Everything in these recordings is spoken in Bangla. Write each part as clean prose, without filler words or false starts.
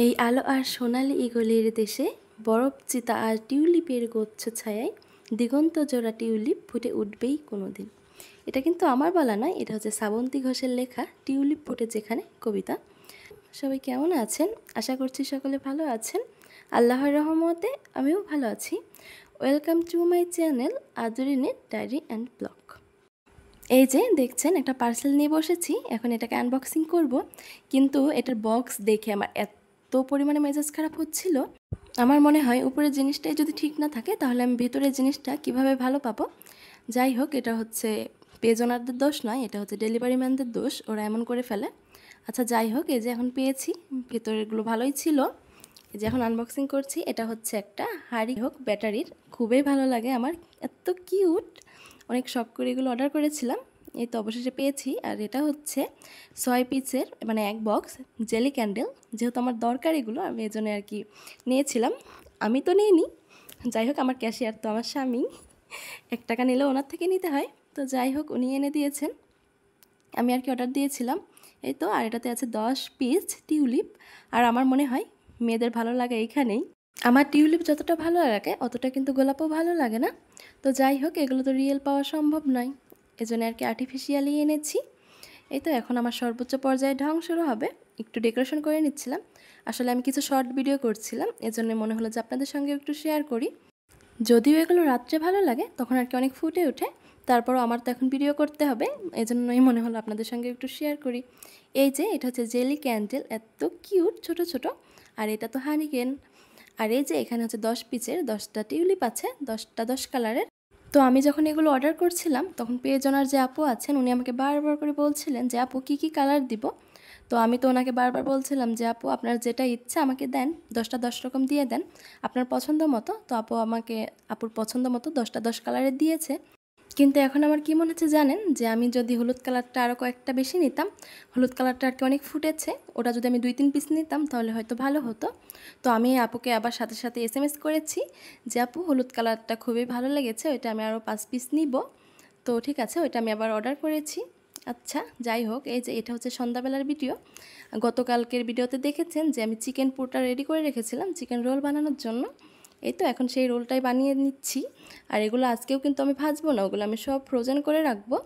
এই আলো আর সোনালি ঈগলের দেশে বরফ চিতা আর টিউলিপের গুচ্ছ ছায়ায় দিগন্ত জোড়া টিউলিপ ফুটে উঠবেই কোনো দিন। এটা কিন্তু আমার বলা নয়, এটা হচ্ছে শ্রাবন্তী ঘোষের লেখা টিউলিপ ফুটে যেখানে কবিতা। সবাই কেমন আছেন? আশা করছি সকলে ভালো আছেন। আল্লাহর রহমতে আমিও ভালো আছি। ওয়েলকাম টু মাই চ্যানেল আদরিনের ডায়েরি অ্যান্ড ব্লগ। এই যে দেখছেন একটা পার্সেল নিয়ে বসেছি, এখন এটাকে আনবক্সিং করব। কিন্তু এটার বক্স দেখে আমার এত পরিমাণে মেজাজ খারাপ হচ্ছিল। আমার মনে হয় উপরের জিনিসটাই যদি ঠিক না থাকে তাহলে আমি ভেতরের জিনিসটা কিভাবে ভালো পাবো। যাই হোক, এটা হচ্ছে পেজ ওনারদের দোষ নয়, এটা হচ্ছে ডেলিভারি ম্যানদের দোষ, ওরা এমন করে ফেলে। আচ্ছা যাই হোক, এই যে এখন পেয়েছি, ভেতরেরগুলো ভালোই ছিল। এই যে এখন আনবক্সিং করছি। এটা হচ্ছে একটা হাড়ি হোক ব্যাটারির, খুবই ভালো লাগে আমার, এত কিউট। অনেক শখ করে এগুলো অর্ডার করেছিলাম, এই তো অবশেষে পেয়েছি। আর এটা হচ্ছে 6 পিসের মানে এক বক্স জেলি ক্যান্ডেল। যেহেতু আমার দরকার এগুলো, আমি এই জন্য আর কি নিয়েছিলাম। আমি তো নিইনি, যাই হোক আমার ক্যাশিয়ার তো আমার স্বামী, 1 টাকা নিলেও ওনার থেকে নিতে হয়। তো যাই হোক উনি এনে দিয়েছেন, আমি আর কি অর্ডার দিয়েছিলাম। এই তো, আর এটাতে আছে 10 পিস টিউলিপ। আর আমার মনে হয় মেয়েদের ভালো লাগে এইখানেই। আমার টিউলিপ যতটা ভালো লাগে অতটা কিন্তু গোলাপও ভালো লাগে না। তো যাই হোক, এগুলো তো রিয়েল পাওয়া সম্ভব নয়, এজন্য আর কি আর্টিফিশিয়ালি এনেছি। এই তো এখন আমার সর্বোচ্চ পর্যায়ে ঢং শুরু হবে। একটু ডেকোরেশন করে নিচ্ছিলাম। আসলে আমি কিছু শর্ট ভিডিও করছিলাম, এজন্য মনে হলো যে আপনাদের সঙ্গে একটু শেয়ার করি। যদিও এগুলো রাত্রে ভালো লাগে, তখন আর কি অনেক ফুটে ওঠে। তারপরও আমার তো এখন ভিডিও করতে হবে, এজন্যই মনে হলো আপনাদের সঙ্গে একটু শেয়ার করি। এই যে এটা হচ্ছে জেলি ক্যান্ডেল, এত কিউট ছোট ছোট। আর এটা তো হানিকেন। আর এই যে এখানে হচ্ছে 10 পিসের 10টা টিউলিপ আছে, 10টা 10 কালারের। তো আমি যখন এগুলো অর্ডার করছিলাম তখন পেজ ওনার যে আপু আছেন উনি আমাকে বারবার করে বলছিলেন যে আপু কী কী কালার দিব। তো আমি তো ওনাকে বারবার বলছিলাম যে আপু আপনার যেটা ইচ্ছা আমাকে দেন, 10টা 10 রকম দিয়ে দেন আপনার পছন্দ মতো। তো আপু আমাকে আপুর পছন্দ মতো 10টা 10 কালারের দিয়েছে। কিন্তু এখন আমার কী মনে হচ্ছে জানেন, যে আমি যদি হলুদ কালারটা আরও কয়েকটা বেশি নিতাম, হলুদ কালারটা আর কি অনেক ফুটেছে, ওটা যদি আমি 2-3 পিস নিতাম তাহলে হয়তো ভালো হতো। তো আমি আপুকে আবার সাথে সাথে SMS করেছি যে আপু হলুদ কালারটা খুবই ভালো লেগেছে, ওইটা আমি আরও 5 পিস নিব। তো ঠিক আছে, ওইটা আমি আবার অর্ডার করেছি। আচ্ছা যাই হোক, এই যে এটা হচ্ছে সন্ধ্যাবেলার ভিডিও। গতকালকের ভিডিওতে দেখেছেন যে আমি চিকেন পুরটা রেডি করে রেখেছিলাম চিকেন রোল বানানোর জন্য। এই তো এখন সেই রোলটাই বানিয়ে নিচ্ছি। আর এগুলো আজকেও কিন্তু আমি ভাজবো না, ওগুলো আমি সব ফ্রোজেন করে রাখবো।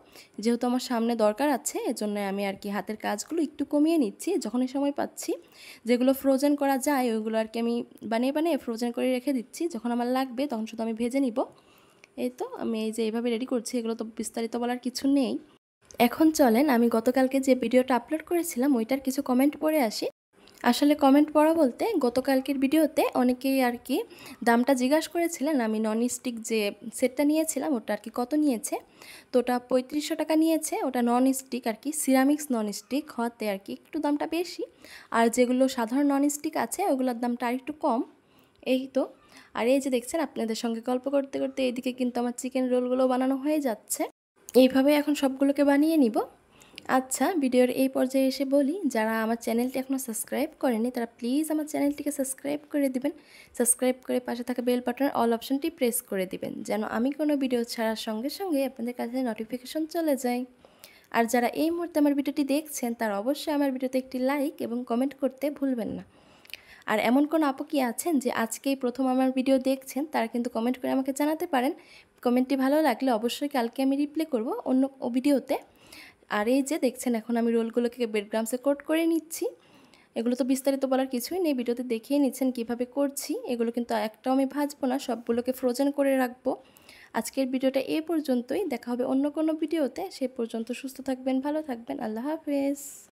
যেহেতু আমার সামনে দরকার আছে, এজন্য আমি আর কি হাতের কাজগুলো একটু কমিয়ে নিচ্ছি যখনই সময় পাচ্ছি। যেগুলো ফ্রোজেন করা যায় ওইগুলো আর কি আমি বানিয়ে বানিয়ে ফ্রোজেন করে রেখে দিচ্ছি, যখন আমার লাগবে তখন শুধু আমি ভেজে নিব। এই তো আমি এই যে এইভাবে রেডি করছি, এগুলো তো বিস্তারিত বলার কিছু নেই। এখন চলেন আমি গতকালকে যে ভিডিওটা আপলোড করেছিলাম ওইটার কিছু কমেন্ট পড়ে আসি। আসলে কমেন্ট পড়া বলতে, গতকালকের ভিডিওতে অনেকেই আর কি দামটা জিজ্ঞাসা করেছিলেন। আমি ননস্টিক যে সেটটা নিয়েছিলাম ওটা আর কি কত নিয়েছে। তো ওটা 3500 টাকা নিয়েছে। ওটা ননস্টিক আর কি, সিরামিক্স ননস্টিক হতে আর কি একটু দামটা বেশি। আর যেগুলো সাধারণ ননস্টিক আছে ওগুলোর দামটা আর একটু কম। এই তো, আর এই যে দেখছেন আপনাদের সঙ্গে গল্প করতে করতে এইদিকে কিন্তু আমার চিকেন রোলগুলো বানানো হয়ে যাচ্ছে। এইভাবে এখন সবগুলোকে বানিয়ে নিব। আচ্ছা, ভিডিওর এই পর্যায়ে এসে বলি, যারা আমার চ্যানেলটি এখনও সাবস্ক্রাইব করেনি তারা প্লিজ আমার চ্যানেলটিকে সাবস্ক্রাইব করে দিবেন। সাবস্ক্রাইব করে পাশে থাকা বেল বাটনের অল অপশনটি প্রেস করে দিবেন, যেন আমি কোনো ভিডিও ছাড়ার সঙ্গে সঙ্গে আপনাদের কাছে নোটিফিকেশন চলে যায়। আর যারা এই মুহূর্তে আমার ভিডিওটি দেখছেন তারা অবশ্যই আমার ভিডিওতে একটি লাইক এবং কমেন্ট করতে ভুলবেন না। আর এমন কোনো আপু কি আছেন যে আজকেই প্রথম আমার ভিডিও দেখছেন, তারা কিন্তু কমেন্ট করে আমাকে জানাতে পারেন। কমেন্টটি ভালো লাগলে অবশ্যই কালকে আমি রিপ্লাই করব অন্য ভিডিওতে। আর এই যে দেখছেন এখন আমি রোলগুলোকে ব্রেড ক্রাম্বসে কোট করে নিচ্ছি। এগুলো তো বিস্তারিত বলার কিছুই নেই, ভিডিওতে দেখিয়ে নিচ্ছেন কিভাবে করছি। এগুলো কিন্তু একটাও আমি ভাজবো না, সবগুলোকে ফ্রোজেন করে রাখবো। আজকের ভিডিওটা এ পর্যন্তই, দেখা হবে অন্য কোনো ভিডিওতে। সে পর্যন্ত সুস্থ থাকবেন, ভালো থাকবেন, আল্লাহ হাফেজ।